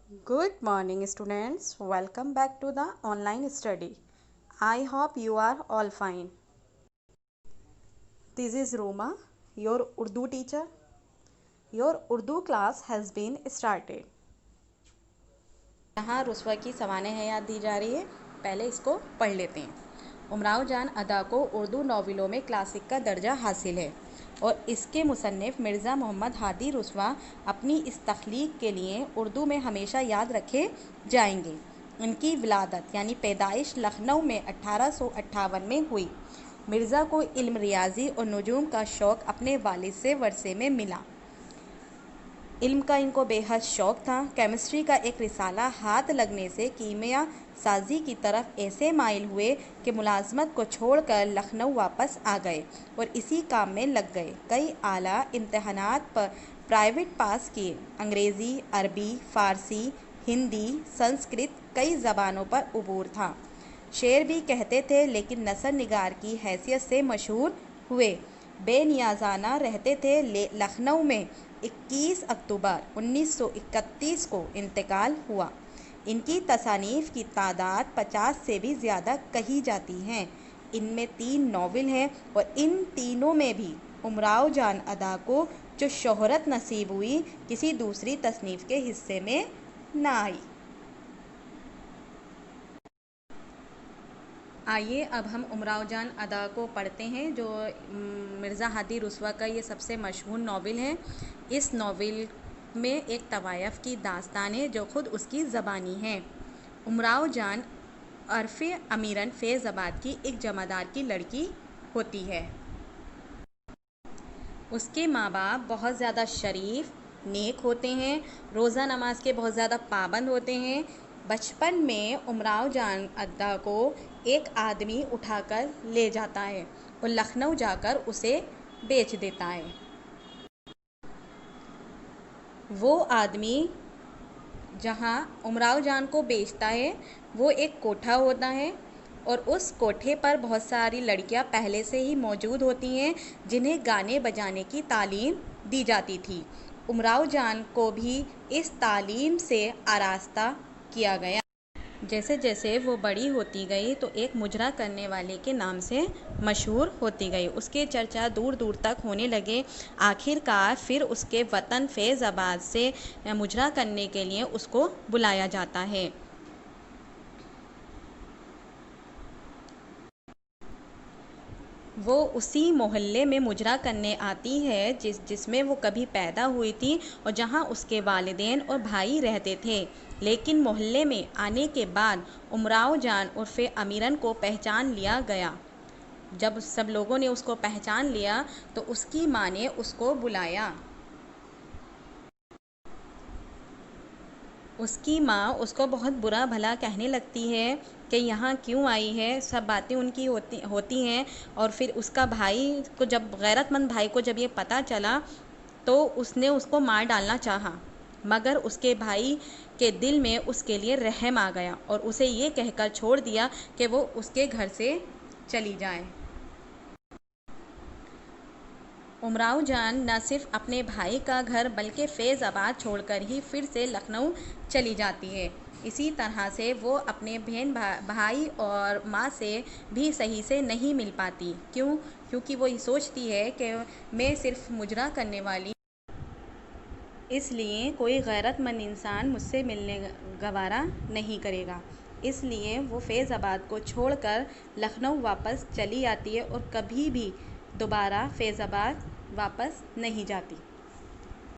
Good morning, students. Welcome back to the online study. I hope you are all fine. This is Roma, your Urdu teacher. Your Urdu class has been started. यहाँ रुस्वा की सवानें याद दी जा रही है। पहले इसको पढ़ लेते हैं। उमराव जान अदा को उर्दू नावलों में क्लासिक का दर्जा हासिल है और इसके मुसन्निफ़ मिर्ज़ा मोहम्मद हादी रुस्वा अपनी इस तख्लीक के लिए उर्दू में हमेशा याद रखे जाएंगे। इनकी विलादत यानी पैदाइश लखनऊ में 1858 में हुई। मिर्ज़ा को इल्म रियाज़ी और नुजूम का शौक़ अपने वालिद से वरसे में मिला। इल्म का इनको बेहद शौक़ था। केमिस्ट्री का एक रिसाला हाथ लगने से कीमिया साजी की तरफ ऐसे माइल हुए कि मुलाजमत को छोड़कर लखनऊ वापस आ गए और इसी काम में लग गए। कई आला इम्तहानात पर प्राइवेट पास किए। अंग्रेज़ी, अरबी, फ़ारसी, हिंदी, संस्कृत कई ज़बानों पर उबूर था। शेर भी कहते थे लेकिन नसर निगार की हैसियत से मशहूर हुए। बेनियाजाना रहते थे। लखनऊ में 21 अक्टूबर 1931 को इंतकाल हुआ। इनकी तसानीफ़ की तादाद 50 से भी ज़्यादा कही जाती हैं। इनमें 3 नावल हैं और इन तीनों में भी उमराव जान अदा को जो शोहरत नसीब हुई किसी दूसरी तसनीफ़ के हिस्से में ना आई। आइए अब हम उमराव जान अदा को पढ़ते हैं, जो मिर्ज़ा हादी रुस्वा का ये सबसे मशहूर नावल है। इस नावल में एक तवायफ़ की दास्तान है जो ख़ुद उसकी ज़बानी है। उमराव जान अर्फ़ अमीरन फैज़ाबाद की एक जमादार की लड़की होती है। उसके माँ बाप बहुत ज़्यादा शरीफ नेक होते हैं, रोज़ा नमाज के बहुत ज़्यादा पाबंद होते हैं। बचपन में उमराव जान अदा को एक आदमी उठाकर ले जाता है और लखनऊ जाकर उसे बेच देता है। वो आदमी जहाँ उमराव जान को बेचता है वो एक कोठा होता है और उस कोठे पर बहुत सारी लड़कियां पहले से ही मौजूद होती हैं जिन्हें गाने बजाने की तालीम दी जाती थी। उमराव जान को भी इस तालीम से आरास्ता किया गया। जैसे जैसे वो बड़ी होती गई तो एक मुजरा करने वाले के नाम से मशहूर होती गई। उसके चर्चा दूर दूर तक होने लगे। आखिरकार फिर उसके वतन फैज़ाबाद से मुजरा करने के लिए उसको बुलाया जाता है। वो उसी मोहल्ले में मुजरा करने आती है जिसमें वो कभी पैदा हुई थी और जहाँ उसके वालिदैन और भाई रहते थे। लेकिन मोहल्ले में आने के बाद उमराव जान उर्फ़े अमीरन को पहचान लिया गया। जब सब लोगों ने उसको पहचान लिया तो उसकी माँ ने उसको बुलाया। उसकी माँ उसको बहुत बुरा भला कहने लगती है कि यहाँ क्यों आई है, सब बातें उनकी होती हैं। और फिर उसका भाई को जब गैरतमंद भाई को जब ये पता चला तो उसने उसको मार डालना चाहा, मगर उसके भाई के दिल में उसके लिए रहम आ गया और उसे ये कहकर छोड़ दिया कि वो उसके घर से चली जाए। उमराव जान न सिर्फ अपने भाई का घर बल्कि फैज़ाबाद छोड़कर ही फिर से लखनऊ चली जाती है। इसी तरह से वो अपने बहन भाई और माँ से भी सही से नहीं मिल पाती। क्योंकि वो ये सोचती है कि मैं सिर्फ मुजरा करने वाली, इसलिए कोई गैरतमंद इंसान मुझसे मिलने गवारा नहीं करेगा। इसलिए वो फैज़ाबाद को छोड़कर लखनऊ वापस चली आती है और कभी भी दोबारा फैज़ाबाद वापस नहीं जाती।